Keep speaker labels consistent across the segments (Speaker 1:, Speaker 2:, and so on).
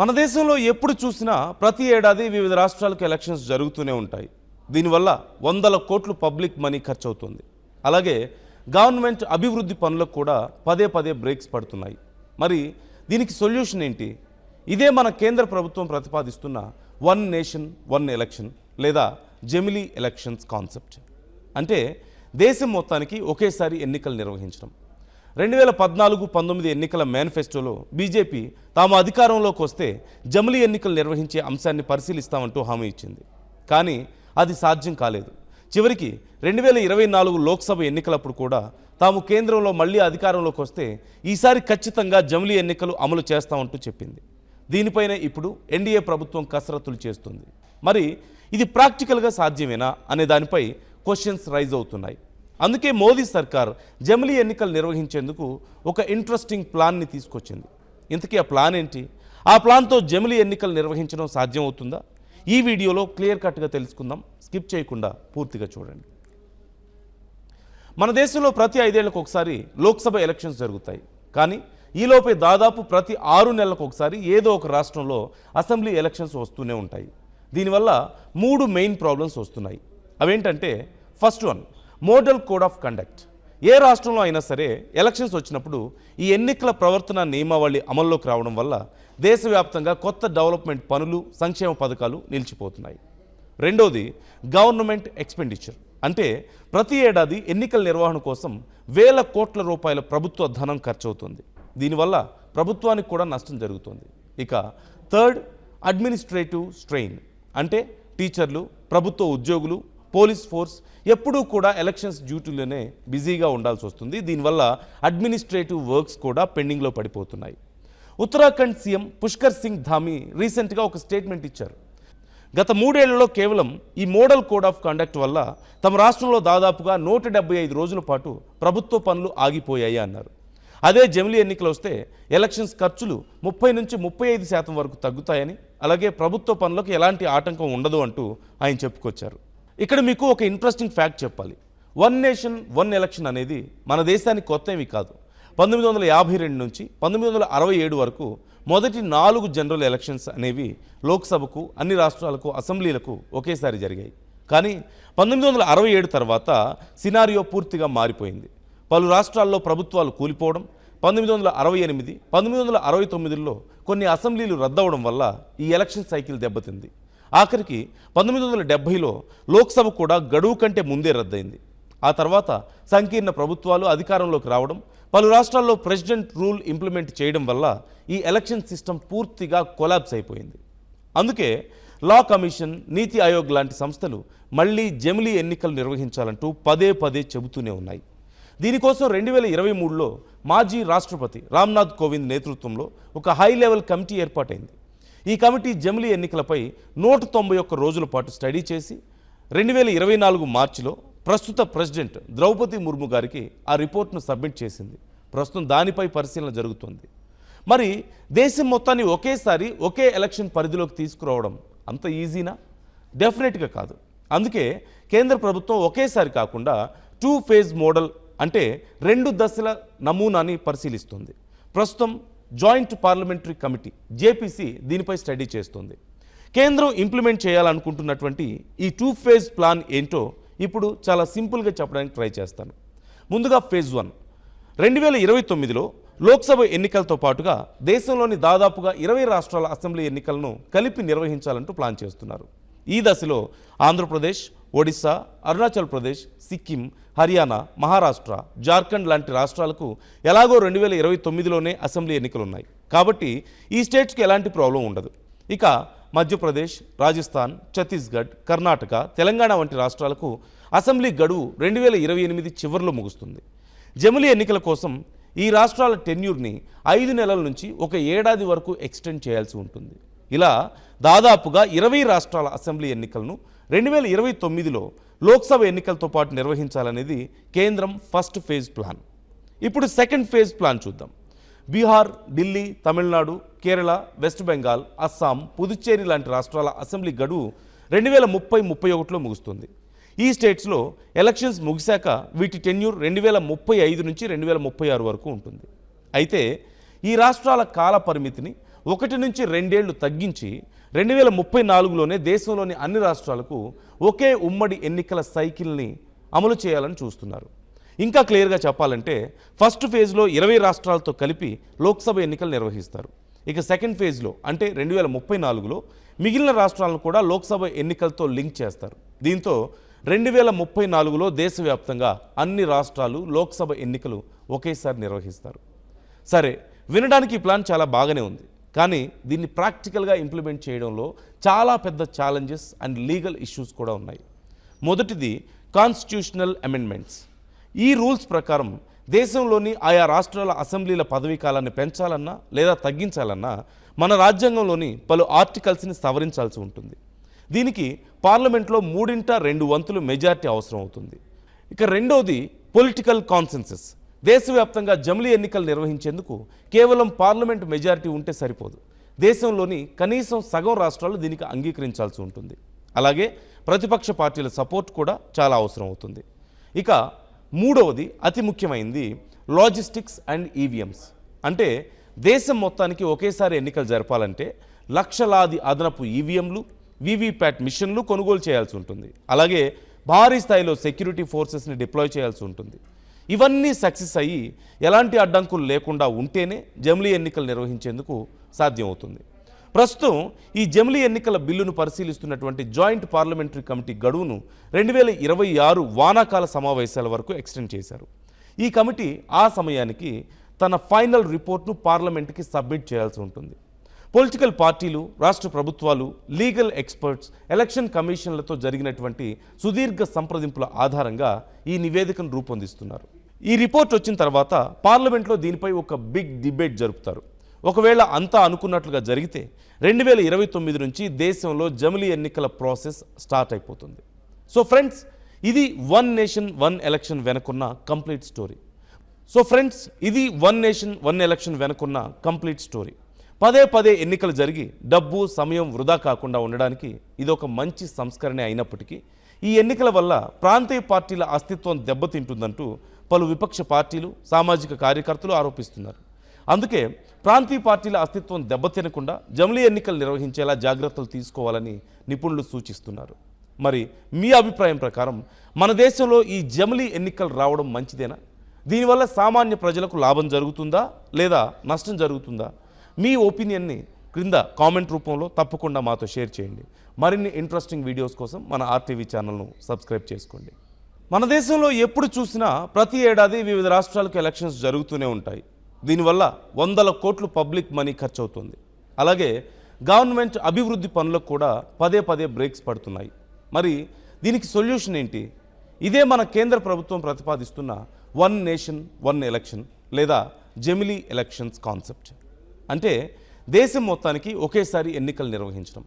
Speaker 1: మన దేశంలో ఎప్పుడు చూసినా ప్రతి ఏడాది వివిధ రాష్ట్రాలకు ఎలక్షన్స్ జరుగుతూనే ఉంటాయి. దీనివల్ల వందల కోట్లు పబ్లిక్ మనీ ఖర్చు అవుతుంది. అలాగే గవర్నమెంట్ అభివృద్ధి పనులకు కూడా పదే పదే బ్రేక్స్ పడుతున్నాయి. మరి దీనికి సొల్యూషన్ ఏంటి? ఇదే మన కేంద్ర ప్రభుత్వం ప్రతిపాదిస్తున్న వన్ నేషన్ వన్ ఎలక్షన్ లేదా జెమిలీ ఎలక్షన్స్ కాన్సెప్ట్. అంటే దేశం మొత్తానికి ఒకేసారి ఎన్నికలు నిర్వహించడం. 2014-19 ఎన్నికల మేనిఫెస్టోలో బీజేపీ తాము అధికారంలోకి వస్తే జమిలీ ఎన్నికలు నిర్వహించే అంశాన్ని పరిశీలిస్తామంటూ హామీ ఇచ్చింది. కానీ అది సాధ్యం కాలేదు. చివరికి 2024 లోక్సభ ఎన్నికలప్పుడు కూడా తాము కేంద్రంలో మళ్లీ అధికారంలోకి వస్తే ఈసారి ఖచ్చితంగా జమిలీ ఎన్నికలు అమలు చేస్తామంటూ చెప్పింది. దీనిపైనే ఇప్పుడు ఎన్డీఏ ప్రభుత్వం కసరత్తులు చేస్తుంది. మరి ఇది ప్రాక్టికల్గా సాధ్యమేనా అనే దానిపై క్వశ్చన్స్ రైజ్ అవుతున్నాయి. అందుకే మోదీ సర్కార్ జమిలీ ఎన్నికలు నిర్వహించేందుకు ఒక ఇంట్రెస్టింగ్ ప్లాన్ని తీసుకొచ్చింది. ఇంతకీ ఆ ప్లాన్ ఏంటి? ఆ ప్లాన్తో జమిలీ ఎన్నికలు నిర్వహించడం సాధ్యమవుతుందా? ఈ వీడియోలో క్లియర్ కట్గా తెలుసుకుందాం. స్కిప్ చేయకుండా పూర్తిగా చూడండి. మన దేశంలో ప్రతి 5 ఏళ్లకు ఒకసారి లోక్సభ ఎలక్షన్స్ జరుగుతాయి. కానీ ఈలోపే దాదాపు ప్రతి 6 నెలలకు ఒకసారి ఏదో ఒక రాష్ట్రంలో అసెంబ్లీ ఎలక్షన్స్ వస్తూనే ఉంటాయి. దీనివల్ల 3 మెయిన్ ప్రాబ్లమ్స్ వస్తున్నాయి. అవేంటంటే, first one, model code of conduct. ఏ రాష్ట్రంలో అయినా సరే ఎలక్షన్స్ వచ్చినప్పుడు ఈ ఎన్నికల ప్రవర్తన నియమావళి అమల్లోకి రావడం వల్ల దేశవ్యాప్తంగా కొత్త డెవలప్మెంట్ పనులు, సంక్షేమ పథకాలు నిలిచిపోతున్నాయి. రెండోది, గవర్నమెంట్ ఎక్స్పెండిచర్. అంటే ప్రతి ఏడాది ఎన్నికల నిర్వహణ కోసం వేల కోట్ల రూపాయల ప్రభుత్వ ధనం ఖర్చు అవుతుంది. దీనివల్ల ప్రభుత్వానికి కూడా నష్టం జరుగుతుంది. ఇక థర్డ్, అడ్మినిస్ట్రేటివ్ స్ట్రెయిన్. అంటే టీచర్లు, ప్రభుత్వ ఉద్యోగులు, పోలీస్ ఫోర్స్ ఎప్పుడూ కూడా ఎలక్షన్స్ డ్యూటీలోనే బిజీగా ఉండాల్సి వస్తుంది. దీనివల్ల అడ్మినిస్ట్రేటివ్ వర్క్స్ కూడా పెండింగ్లో పడిపోతున్నాయి. ఉత్తరాఖండ్ సీఎం పుష్కర్ సింగ్ ధామీ రీసెంట్గా ఒక స్టేట్మెంట్ ఇచ్చారు. గత 3 ఏళ్లలో కేవలం ఈ మోడల్ కోడ్ ఆఫ్ కండక్ట్ వల్ల తమ రాష్ట్రంలో దాదాపుగా 175 రోజుల పాటు ప్రభుత్వ పనులు ఆగిపోయాయి అన్నారు. అదే జమిలీ ఎన్నికలు వస్తే ఎలక్షన్స్ ఖర్చులు 30-35% వరకు తగ్గుతాయని, అలాగే ప్రభుత్వ పనులకు ఎలాంటి ఆటంకం ఉండదు అంటూ ఆయన చెప్పుకొచ్చారు. ఇక్కడ మీకు ఒక ఇంట్రెస్టింగ్ ఫ్యాక్ట్ చెప్పాలి. వన్ నేషన్ వన్ ఎలక్షన్ అనేది మన దేశానికి కొత్త ఏమీ కాదు. 1952 నుంచి 1967 వరకు మొదటి 4 జనరల్ ఎలక్షన్స్ అనేవి లోక్సభకు, అన్ని రాష్ట్రాలకు, అసెంబ్లీలకు ఒకేసారి జరిగాయి. కానీ 1967 తర్వాత సినారియో పూర్తిగా మారిపోయింది. పలు రాష్ట్రాల్లో ప్రభుత్వాలు కూలిపోవడం, 1968, 1969లో కొన్ని అసెంబ్లీలు రద్దవడం వల్ల ఈ ఎలక్షన్ సైకిల్ దెబ్బతింది. ఆఖరికి 1970లో లోక్సభ కూడా గడువు కంటే ముందే రద్దయింది. ఆ తర్వాత సంకీర్ణ ప్రభుత్వాలు అధికారంలోకి రావడం, పలు రాష్ట్రాల్లో ప్రెసిడెంట్ రూల్ ఇంప్లిమెంట్ చేయడం వల్ల ఈ ఎలక్షన్ సిస్టమ్ పూర్తిగా కొలాప్స్ అయిపోయింది. అందుకే లా కమిషన్, నీతి ఆయోగ్ లాంటి సంస్థలు మళ్లీ జమిలీ ఎన్నికలు నిర్వహించాలంటూ పదే పదే చెబుతూనే ఉన్నాయి. దీనికోసం 2023లో మాజీ రాష్ట్రపతి రామ్నాథ్ కోవింద్ నేతృత్వంలో ఒక హై లెవెల్ కమిటీ ఏర్పాటైంది. ఈ కమిటీ జమిలీ ఎన్నికలపై 191 రోజుల పాటు స్టడీ చేసి 2024 మార్చిలో ప్రస్తుత ప్రెసిడెంట్ ద్రౌపది ముర్ము గారికి ఆ రిపోర్ట్ను సబ్మిట్ చేసింది. ప్రస్తుతం దానిపై పరిశీలన జరుగుతుంది. మరి దేశం మొత్తాన్ని ఒకేసారి ఒకే ఎలక్షన్ పరిధిలోకి తీసుకురావడం అంత ఈజీనా? డెఫినెట్గా కాదు. అందుకే కేంద్ర ప్రభుత్వం ఒకేసారి కాకుండా 2 ఫేజ్ మోడల్, అంటే 2 దశల నమూనాని పరిశీలిస్తుంది. ప్రస్తుతం జాయింట్ పార్లమెంటరీ కమిటీ జేపీసీ దీనిపై స్టడీ చేస్తుంది. కేంద్రం ఇంప్లిమెంట్ చేయాలనుకుంటున్నటువంటి ఈ 2 ఫేజ్ ప్లాన్ ఏంటో ఇప్పుడు చాలా సింపుల్గా చెప్పడానికి ట్రై చేస్తాను. ముందుగా ఫేజ్ 1, 2029లో లోక్సభ ఎన్నికలతో పాటుగా దేశంలోని దాదాపుగా 20 రాష్ట్రాల అసెంబ్లీ ఎన్నికలను కలిపి నిర్వహించాలంటూ ప్లాన్ చేస్తున్నారు. ఈ దశలో ఆంధ్రప్రదేశ్, ఒడిశా, అరుణాచల్ ప్రదేశ్, సిక్కిం, హర్యానా, మహారాష్ట్ర, జార్ఖండ్ లాంటి రాష్ట్రాలకు ఎలాగో 2029లోనే అసెంబ్లీ ఎన్నికలు ఉన్నాయి. కాబట్టి ఈ స్టేట్స్కి ఎలాంటి ప్రాబ్లం ఉండదు. ఇక మధ్యప్రదేశ్, రాజస్థాన్, ఛత్తీస్గఢ్, కర్ణాటక, తెలంగాణ వంటి రాష్ట్రాలకు అసెంబ్లీ గడువు 2028 చివరిలో ముగుస్తుంది. జమిలీ ఎన్నికల కోసం ఈ రాష్ట్రాల టెన్యూర్ని 5 నెలల నుంచి 1 ఏడాది వరకు ఎక్స్టెండ్ చేయాల్సి ఉంటుంది. ఇలా దాదాపుగా 20 రాష్ట్రాల అసెంబ్లీ ఎన్నికలను 2029లో లోక్సభ ఎన్నికలతో పాటు నిర్వహించాలనేది కేంద్రం ఫస్ట్ ఫేజ్ ప్లాన్. ఇప్పుడు సెకండ్ ఫేజ్ ప్లాన్ చూద్దాం. బీహార్, ఢిల్లీ, తమిళనాడు, కేరళ, వెస్ట్ బెంగాల్, అస్సాం, పుదుచ్చేరి లాంటి రాష్ట్రాల అసెంబ్లీ గడువు 2030-31లో ముగుస్తుంది. ఈ స్టేట్స్లో ఎలక్షన్స్ ముగిశాక వీటి టెన్యూర్ 2035 నుంచి 2036 వరకు ఉంటుంది. అయితే ఈ రాష్ట్రాల కాల పరిమితిని 1 నుంచి 2 ఏళ్లు తగ్గించి 2034లోనే దేశంలోని అన్ని రాష్ట్రాలకు ఒకే ఉమ్మడి ఎన్నికల సైకిల్ని అమలు చేయాలని చూస్తున్నారు. ఇంకా క్లియర్గా చెప్పాలంటే ఫస్ట్ ఫేజ్లో 20 రాష్ట్రాలతో కలిపి లోక్సభ ఎన్నికలు నిర్వహిస్తారు. ఇక సెకండ్ ఫేజ్లో అంటే 2034లో మిగిలిన రాష్ట్రాలను కూడా లోక్సభ ఎన్నికలతో లింక్ చేస్తారు. దీంతో 2034లో దేశవ్యాప్తంగా అన్ని రాష్ట్రాలు లోక్సభ ఎన్నికలు ఒకేసారి నిర్వహిస్తారు. సరే, వినడానికి ఈ ప్లాన్ చాలా బాగానే ఉంది, కానీ దీన్ని ప్రాక్టికల్గా ఇంప్లిమెంట్ చేయడంలో చాలా పెద్ద ఛాలెంజెస్ అండ్ లీగల్ ఇష్యూస్ కూడా ఉన్నాయి. మొదటిది కాన్స్టిట్యూషనల్ అమెండ్మెంట్స్. ఈ రూల్స్ ప్రకారం దేశంలోని ఆయా రాష్ట్రాల అసెంబ్లీల పదవీ కాలాన్ని పెంచాలన్నా లేదా తగ్గించాలన్నా మన రాజ్యాంగంలోని పలు ఆర్టికల్స్ని సవరించాల్సి ఉంటుంది. దీనికి పార్లమెంట్లో 3/2 మెజారిటీ అవసరం అవుతుంది. ఇక రెండోది పొలిటికల్ కాన్సెన్సస్. దేశవ్యాప్తంగా జమిలీ ఎన్నికలు నిర్వహించేందుకు కేవలం పార్లమెంట్ మెజారిటీ ఉంటే సరిపోదు. దేశంలోని కనీసం సగం రాష్ట్రాలు దీనికి అంగీకరించాల్సి ఉంటుంది. అలాగే ప్రతిపక్ష పార్టీల సపోర్ట్ కూడా చాలా అవసరం అవుతుంది. ఇక మూడవది అతి ముఖ్యమైనది లాజిస్టిక్స్ అండ్ ఈవీఎంస్. అంటే దేశం మొత్తానికి ఒకేసారి ఎన్నికలు జరపాలంటే లక్షలాది అదనపు ఈవీఎంలు, వీవీప్యాట్ మిషన్లు కొనుగోలు చేయాల్సి ఉంటుంది. అలాగే భారీ స్థాయిలో సెక్యూరిటీ ఫోర్సెస్ని డిప్లాయ్ చేయాల్సి ఉంటుంది. ఇవన్నీ సక్సెస్ అయ్యి ఎలాంటి అడ్డంకులు లేకుండా ఉంటేనే జమిలీ ఎన్నికలు నిర్వహించేందుకు సాధ్యమవుతుంది. ప్రస్తుతం ఈ జమిలీ ఎన్నికల బిల్లును పరిశీలిస్తున్నటువంటి జాయింట్ పార్లమెంటరీ కమిటీ గడువును 2026 వానాకాల సమావేశాల వరకు ఎక్స్టెండ్ చేశారు. ఈ కమిటీ ఆ సమయానికి తన ఫైనల్ రిపోర్ట్ను పార్లమెంట్కి సబ్మిట్ చేయాల్సి ఉంటుంది. పొలిటికల్ పార్టీలు, రాష్ట్ర ప్రభుత్వాలు, లీగల్ ఎక్స్పర్ట్స్, ఎలక్షన్ కమిషన్లతో జరిగినటువంటి సుదీర్ఘ సంప్రదింపుల ఆధారంగా ఈ నివేదికను రూపొందిస్తున్నారు. ఈ రిపోర్ట్ వచ్చిన తర్వాత పార్లమెంట్లో దీనిపై ఒక బిగ్ డిబేట్ జరుపుతారు. ఒకవేళ అంతా అనుకున్నట్లుగా జరిగితే 2029 నుంచి దేశంలో జమిలీ ఎన్నికల ప్రాసెస్ స్టార్ట్ అయిపోతుంది. సో ఫ్రెండ్స్, ఇది వన్ నేషన్ వన్ ఎలక్షన్ వెనుకున్న కంప్లీట్ స్టోరీ. పదే ఎన్నికలు జరిగి డబ్బు, సమయం వృధా కాకుండా ఉండడానికి ఇది ఒక మంచి సంస్కరణ అయినప్పటికీ ఈ ఎన్నికల వల్ల ప్రాంతీయ పార్టీల అస్తిత్వం దెబ్బతింటుందంటూ పలు విపక్ష పార్టీలు, సామాజిక కార్యకర్తలు ఆరోపిస్తున్నారు. అందుకే ప్రాంతీయ పార్టీల అస్తిత్వం దెబ్బతినకుండా జమిలీ ఎన్నికలు నిర్వహించేలా జాగ్రత్తలు తీసుకోవాలని నిపుణులు సూచిస్తున్నారు. మరి మీ అభిప్రాయం ప్రకారం మన దేశంలో ఈ జమిలీ ఎన్నికలు రావడం మంచిదేనా? దీనివల్ల సామాన్య ప్రజలకు లాభం జరుగుతుందా లేదా నష్టం జరుగుతుందా? మీ ఒపీనియన్ని క్రింద కామెంట్ రూపంలో తప్పకుండా మాతో షేర్ చేయండి. మరిన్ని ఇంట్రెస్టింగ్ వీడియోస్ కోసం మన ఆర్టీవీ ఛానల్ను సబ్స్క్రైబ్ చేసుకోండి. మన దేశంలో ఎప్పుడు చూసినా ప్రతి ఏడాది వివిధ రాష్ట్రాలకు ఎలక్షన్స్ జరుగుతూనే ఉంటాయి. దీనివల్ల 100 కోట్లు పబ్లిక్ మనీ ఖర్చు అవుతుంది. అలాగే గవర్నమెంట్ అభివృద్ధి పనులకు కూడా పదే బ్రేక్స్ పడుతున్నాయి. మరి దీనికి సొల్యూషన్ ఏంటి? ఇదే మన కేంద్ర ప్రభుత్వం ప్రతిపాదిస్తున్న వన్ నేషన్ వన్ ఎలక్షన్ లేదా జమిలీ ఎలక్షన్స్ కాన్సెప్ట్. అంటే దేశం మొత్తానికి ఒకేసారి ఎన్నికలు నిర్వహించడం.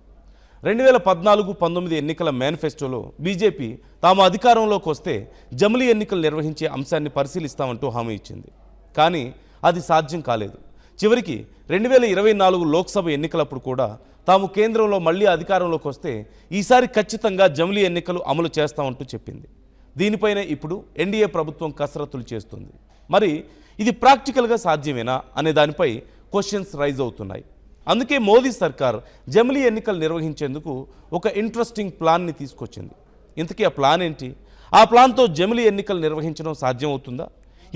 Speaker 1: 2014-19 ఎన్నికల మేనిఫెస్టోలో బీజేపీ తాము అధికారంలోకి వస్తే జమిలీ ఎన్నికలు నిర్వహించే అంశాన్ని పరిశీలిస్తామంటూ హామీ ఇచ్చింది. కానీ అది సాధ్యం కాలేదు. చివరికి 2024 లోక్సభ ఎన్నికలప్పుడు కూడా తాము కేంద్రంలో మళ్ళీ అధికారంలోకి వస్తే ఈసారి ఖచ్చితంగా జమిలీ ఎన్నికలు అమలు చేస్తామంటూ చెప్పింది. దీనిపైనే ఇప్పుడు ఎన్డీఏ ప్రభుత్వం కసరత్తులు చేస్తుంది. మరి ఇది ప్రాక్టికల్గా సాధ్యమేనా అనే దానిపై క్వశ్చన్స్ రైజ్ అవుతున్నాయి. అందుకే మోదీ సర్కార్ జమిలీ ఎన్నికలు నిర్వహించేందుకు ఒక ఇంట్రెస్టింగ్ ప్లాన్ని తీసుకొచ్చింది. ఇంతకీ ఆ ప్లాన్ ఏంటి? ఆ ప్లాన్తో జమిలీ ఎన్నికలు నిర్వహించడం సాధ్యమవుతుందా?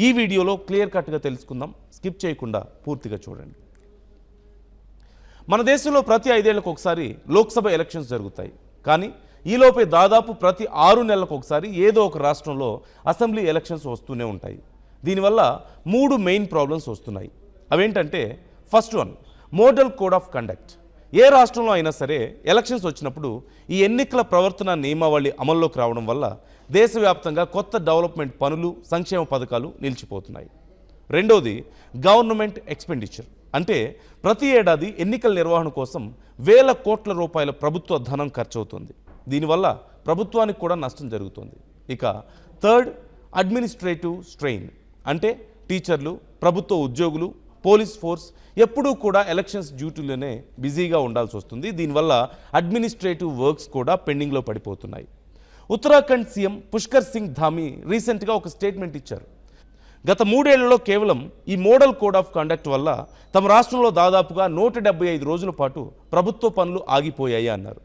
Speaker 1: ఈ వీడియోలో క్లియర్ కట్గా తెలుసుకుందాం. స్కిప్ చేయకుండా పూర్తిగా చూడండి. మన దేశంలో ప్రతి 5 ఏళ్లకు ఒకసారి లోక్సభ ఎలక్షన్స్ జరుగుతాయి. కానీ ఈలోపే దాదాపు ప్రతి 6 నెలలకు ఒకసారి ఏదో ఒక రాష్ట్రంలో అసెంబ్లీ ఎలక్షన్స్ వస్తూనే ఉంటాయి. దీనివల్ల 3 మెయిన్ ప్రాబ్లమ్స్ వస్తున్నాయి. అవేంటంటే, first one, model code of conduct. ఏ రాష్ట్రంలో అయినా సరే ఎలక్షన్స్ వచ్చినప్పుడు ఈ ఎన్నికల ప్రవర్తన నియమావళి అమల్లోకి రావడం వల్ల దేశవ్యాప్తంగా కొత్త డెవలప్మెంట్ పనులు, సంక్షేమ పథకాలు నిలిచిపోతున్నాయి. రెండోది, గవర్నమెంట్ ఎక్స్పెండిచర్. అంటే ప్రతి ఏడాది ఎన్నికల నిర్వహణ కోసం వేల కోట్ల రూపాయల ప్రభుత్వ ధనం ఖర్చు అవుతుంది. దీనివల్ల ప్రభుత్వానికి కూడా నష్టం జరుగుతుంది. ఇక థర్డ్, అడ్మినిస్ట్రేటివ్ స్ట్రెయిన్. అంటే టీచర్లు, ప్రభుత్వ ఉద్యోగులు, పోలీస్ ఫోర్స్ ఎప్పుడూ కూడా ఎలక్షన్స్ డ్యూటీలోనే బిజీగా ఉండాల్సి వస్తుంది. దీనివల్ల అడ్మినిస్ట్రేటివ్ వర్క్స్ కూడా పెండింగ్లో పడిపోతున్నాయి. ఉత్తరాఖండ్ సీఎం పుష్కర్ సింగ్ ధామీ రీసెంట్గా ఒక స్టేట్మెంట్ ఇచ్చారు. గత 3 ఏళ్లలో కేవలం ఈ మోడల్ కోడ్ ఆఫ్ కండక్ట్ వల్ల తమ రాష్ట్రంలో దాదాపుగా 175 రోజుల పాటు ప్రభుత్వ పనులు ఆగిపోయాయి అన్నారు.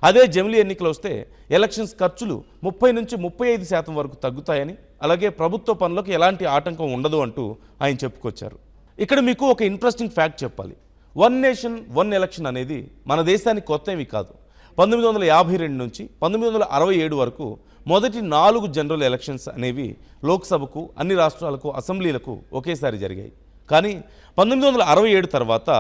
Speaker 1: అదే జమిలీ ఎన్నికలు వస్తే ఎలక్షన్స్ ఖర్చులు 30 నుంచి 35% వరకు తగ్గుతాయని, అలాగే ప్రభుత్వ పనులకు ఎలాంటి ఆటంకం ఉండదు అంటూ ఆయన చెప్పుకొచ్చారు. ఇక్కడ మీకు ఒక ఇంట్రెస్టింగ్ ఫ్యాక్ట్ చెప్పాలి. వన్ నేషన్ వన్ ఎలక్షన్ అనేది మన దేశానికి కొత్త ఏమీ కాదు. 1952 నుంచి 1967 వరకు మొదటి 4 జనరల్ ఎలక్షన్స్ అనేవి లోక్సభకు, అన్ని రాష్ట్రాలకు, అసెంబ్లీలకు ఒకేసారి జరిగాయి. కానీ 1967 తర్వాత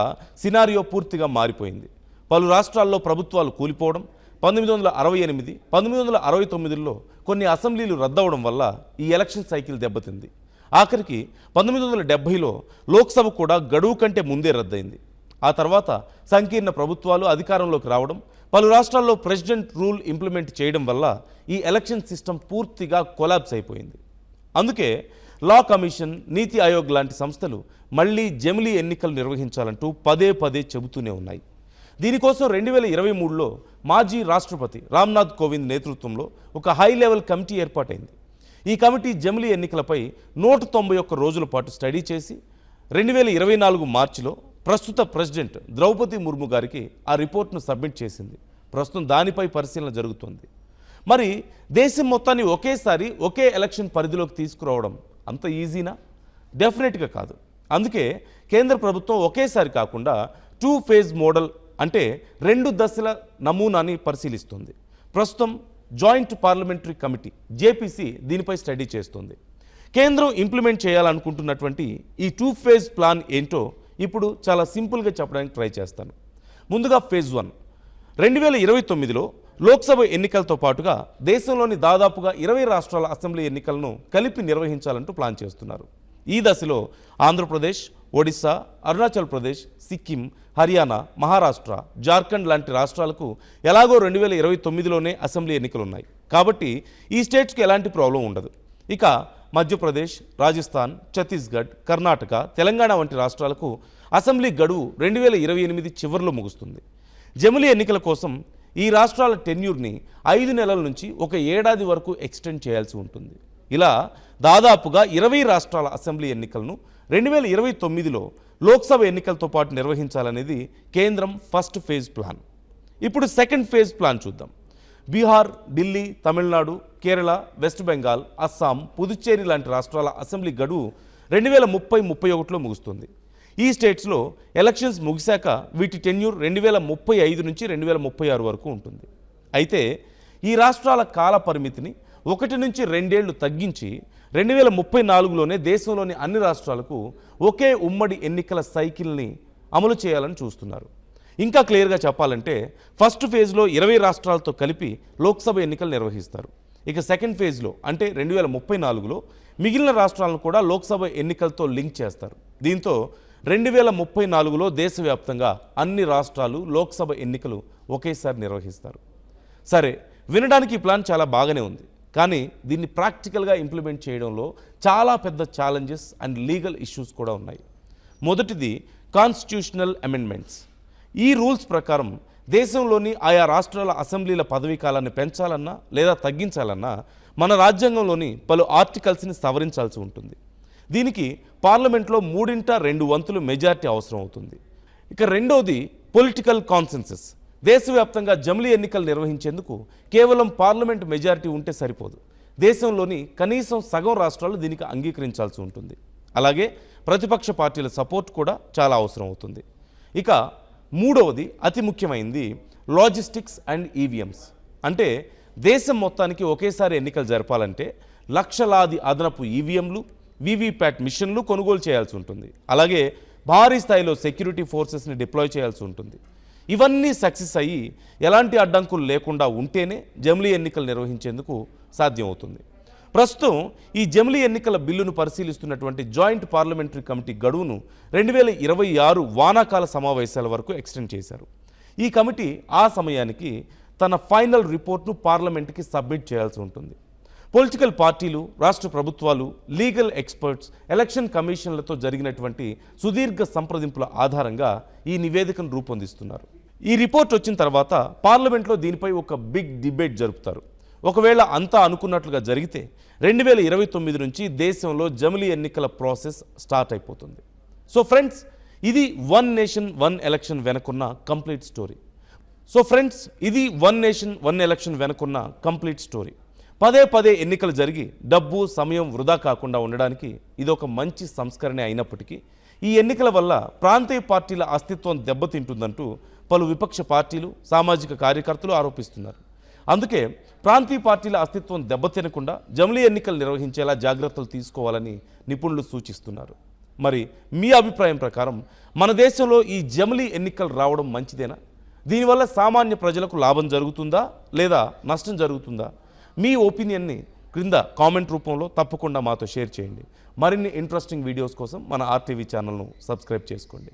Speaker 1: సినారియో పూర్తిగా మారిపోయింది. పలు రాష్ట్రాల్లో ప్రభుత్వాలు కూలిపోవడం, 1968, 1969లో కొన్ని అసెంబ్లీలు రద్దవడం వల్ల ఈ ఎలక్షన్ సైకిల్ దెబ్బతింది. ఆఖరికి 1970లో లోక్సభ కూడా గడువు కంటే ముందే రద్దయింది. ఆ తర్వాత సంకీర్ణ ప్రభుత్వాలు అధికారంలోకి రావడం, పలు రాష్ట్రాల్లో ప్రెసిడెంట్ రూల్ ఇంప్లిమెంట్ చేయడం వల్ల ఈ ఎలక్షన్ సిస్టమ్ పూర్తిగా కొలాప్స్ అయిపోయింది. అందుకే లా కమిషన్, నీతి ఆయోగ్ లాంటి సంస్థలు మళ్ళీ జమిలీ ఎన్నికలు నిర్వహించాలంటూ పదే పదే చెబుతూనే ఉన్నాయి. దీనికోసం 2023లో మాజీ రాష్ట్రపతి రామ్నాథ్ కోవింద్ నేతృత్వంలో ఒక హై లెవెల్ కమిటీ ఏర్పాటైంది. ఈ కమిటీ జమిలీ ఎన్నికలపై 191 రోజుల పాటు స్టడీ చేసి 2024 మార్చిలో ప్రస్తుత ప్రెసిడెంట్ ద్రౌపది ముర్ము గారికి ఆ రిపోర్ట్ను సబ్మిట్ చేసింది. ప్రస్తుతం దానిపై పరిశీలన జరుగుతుంది. మరి దేశం మొత్తాన్ని ఒకేసారి ఒకే ఎలక్షన్ పరిధిలోకి తీసుకురావడం అంత ఈజీనా? డెఫినెట్గా కాదు. అందుకే కేంద్ర ప్రభుత్వం ఒకేసారి కాకుండా 2 ఫేజ్ మోడల్ అంటే 2 దశల నమూనాని పరిశీలిస్తుంది. ప్రస్తుతం జాయింట్ పార్లమెంటరీ కమిటీ జేపీసీ దీనిపై స్టడీ చేస్తుంది. కేంద్రం ఇంప్లిమెంట్ చేయాలనుకుంటున్నటువంటి ఈ 2 ఫేజ్ ప్లాన్ ఏంటో ఇప్పుడు చాలా సింపుల్గా చెప్పడానికి ట్రై చేస్తాను. ముందుగా ఫేజ్ 1 2029లో లోక్సభ ఎన్నికలతో పాటుగా దేశంలోని దాదాపుగా 20 రాష్ట్రాల అసెంబ్లీ ఎన్నికలను కలిపి నిర్వహించాలంటూ ప్లాన్ చేస్తున్నారు. ఈ దశలో ఆంధ్రప్రదేశ్, ఒడిశా, అరుణాచల్ ప్రదేశ్, సిక్కిం, హర్యానా, మహారాష్ట్ర, జార్ఖండ్ లాంటి రాష్ట్రాలకు ఎలాగో 2029లోనే అసెంబ్లీ ఎన్నికలు ఉన్నాయి. కాబట్టి ఈ స్టేట్స్కి ఎలాంటి ప్రాబ్లం ఉండదు. ఇక మధ్యప్రదేశ్, రాజస్థాన్, ఛత్తీస్గఢ్, కర్ణాటక, తెలంగాణ వంటి రాష్ట్రాలకు అసెంబ్లీ గడువు 2028 చివరిలో ముగుస్తుంది. జమిలీ ఎన్నికల కోసం ఈ రాష్ట్రాల టెన్యూర్ని 5 నెలల నుంచి 1 ఏడాది వరకు ఎక్స్టెండ్ చేయాల్సి ఉంటుంది. ఇలా దాదాపుగా 20 రాష్ట్రాల అసెంబ్లీ ఎన్నికలను 2029లో లోక్సభ ఎన్నికలతో పాటు నిర్వహించాలనేది కేంద్రం ఫస్ట్ ఫేజ్ ప్లాన్. ఇప్పుడు సెకండ్ ఫేజ్ ప్లాన్ చూద్దాం. బీహార్, ఢిల్లీ, తమిళనాడు, కేరళ, వెస్ట్ బెంగాల్, అస్సాం, పుదుచ్చేరి లాంటి రాష్ట్రాల అసెంబ్లీ గడువు 2030-31లో ముగుస్తుంది. ఈ స్టేట్స్లో ఎలక్షన్స్ ముగిశాక వీటి టెన్యూర్ 2035 నుంచి 2036 వరకు ఉంటుంది. అయితే ఈ రాష్ట్రాల కాల పరిమితిని 1 నుంచి 2 ఏళ్లు తగ్గించి 2034లోనే దేశంలోని అన్ని రాష్ట్రాలకు ఒకే ఉమ్మడి ఎన్నికల సైకిల్ని అమలు చేయాలని చూస్తున్నారు. ఇంకా క్లియర్గా చెప్పాలంటే ఫస్ట్ ఫేజ్లో 20 రాష్ట్రాలతో కలిపి లోక్సభ ఎన్నికలు నిర్వహిస్తారు. ఇక సెకండ్ ఫేజ్లో అంటే 2034లో మిగిలిన రాష్ట్రాలను కూడా లోక్సభ ఎన్నికలతో లింక్ చేస్తారు. దీంతో 2034లో దేశవ్యాప్తంగా అన్ని రాష్ట్రాలు లోక్సభ ఎన్నికలు ఒకేసారి నిర్వహిస్తారు. సరే, వినడానికి ఈ ప్లాన్ చాలా బాగానే ఉంది. కానీ దీన్ని ప్రాక్టికల్గా ఇంప్లిమెంట్ చేయడంలో చాలా పెద్ద ఛాలెంజెస్ అండ్ లీగల్ ఇష్యూస్ కూడా ఉన్నాయి. మొదటిది కాన్స్టిట్యూషనల్ అమెండ్మెంట్స్. ఈ రూల్స్ ప్రకారం దేశంలోని ఆయా రాష్ట్రాల అసెంబ్లీల పదవీ కాలాన్ని పెంచాలన్నా లేదా తగ్గించాలన్నా మన రాజ్యాంగంలోని పలు ఆర్టికల్స్ని సవరించాల్సి ఉంటుంది. దీనికి పార్లమెంట్లో 3/2 వంతులు మెజారిటీ అవసరం అవుతుంది. ఇక రెండోది పొలిటికల్ కాన్సెన్సస్. దేశవ్యాప్తంగా జమిలీ ఎన్నికలు నిర్వహించేందుకు కేవలం పార్లమెంట్ మెజారిటీ ఉంటే సరిపోదు. దేశంలోని కనీసం సగం రాష్ట్రాలు దీనికి అంగీకరించాల్సి ఉంటుంది. అలాగే ప్రతిపక్ష పార్టీల సపోర్ట్ కూడా చాలా అవసరం అవుతుంది. ఇక మూడవది అతి ముఖ్యమైనది లాజిస్టిక్స్ అండ్ ఈవీఎంస్. అంటే దేశం మొత్తానికి ఒకేసారి ఎన్నికలు జరపాలంటే లక్షలాది అదనపు ఈవీఎంలు, వీవీప్యాట్ మిషన్లు కొనుగోలు చేయాల్సి ఉంటుంది. అలాగే భారీ స్థాయిలో సెక్యూరిటీ ఫోర్సెస్ని డిప్లాయ్ చేయాల్సి ఉంటుంది. ఇవన్నీ సక్సెస్ అయ్యి ఎలాంటి అడ్డంకులు లేకుండా ఉంటేనే జమిలీ ఎన్నికలు నిర్వహించేందుకు సాధ్యమవుతుంది. ప్రస్తుతం ఈ జమిలీ ఎన్నికల బిల్లును పరిశీలిస్తున్నటువంటి జాయింట్ పార్లమెంటరీ కమిటీ గడువును 2026 వానాకాల సమావేశాల వరకు ఎక్స్టెండ్ చేశారు. ఈ కమిటీ ఆ సమయానికి తన ఫైనల్ రిపోర్ట్ను పార్లమెంట్కి సబ్మిట్ చేయాల్సి ఉంటుంది. పొలిటికల్ పార్టీలు, రాష్ట్ర ప్రభుత్వాలు, లీగల్ ఎక్స్పర్ట్స్, ఎలక్షన్ కమిషన్లతో జరిగినటువంటి సుదీర్ఘ సంప్రదింపుల ఆధారంగా ఈ నివేదికను రూపొందిస్తున్నారు. ఈ రిపోర్ట్ వచ్చిన తర్వాత పార్లమెంట్లో దీనిపై ఒక బిగ్ డిబేట్ జరుపుతారు. ఒకవేళ అంతా అనుకున్నట్లుగా జరిగితే 2029 నుంచి దేశంలో జమిలీ ఎన్నికల ప్రాసెస్ స్టార్ట్ అయిపోతుంది. సో ఫ్రెండ్స్, ఇది వన్ నేషన్ వన్ ఎలక్షన్ వెనుకున్న కంప్లీట్ స్టోరీ. పదే ఎన్నికలు జరిగి డబ్బు సమయం వృధా కాకుండా ఉండడానికి ఇదొక మంచి సంస్కరణ అయినప్పటికీ ఈ ఎన్నికల వల్ల ప్రాంతీయ పార్టీల అస్తిత్వం దెబ్బతింటుందంటూ పలు విపక్ష పార్టీలు, సామాజిక కార్యకర్తలు ఆరోపిస్తున్నారు. అందుకే ప్రాంతీయ పార్టీల అస్తిత్వం దెబ్బతినకుండా జమిలీ ఎన్నికలు నిర్వహించేలా జాగ్రత్తలు తీసుకోవాలని నిపుణులు సూచిస్తున్నారు. మరి మీ అభిప్రాయం ప్రకారం మన దేశంలో ఈ జమిలీ ఎన్నికలు రావడం మంచిదేనా? దీనివల్ల సామాన్య ప్రజలకు లాభం జరుగుతుందా లేదా నష్టం జరుగుతుందా? మీ ఒపీనియన్ని క్రింద కామెంట్ రూపంలో తప్పకుండా మాతో షేర్ చేయండి. మరిన్ని ఇంట్రెస్టింగ్ వీడియోస్ కోసం మన RTV ఛానల్ను సబ్స్క్రైబ్ చేసుకోండి.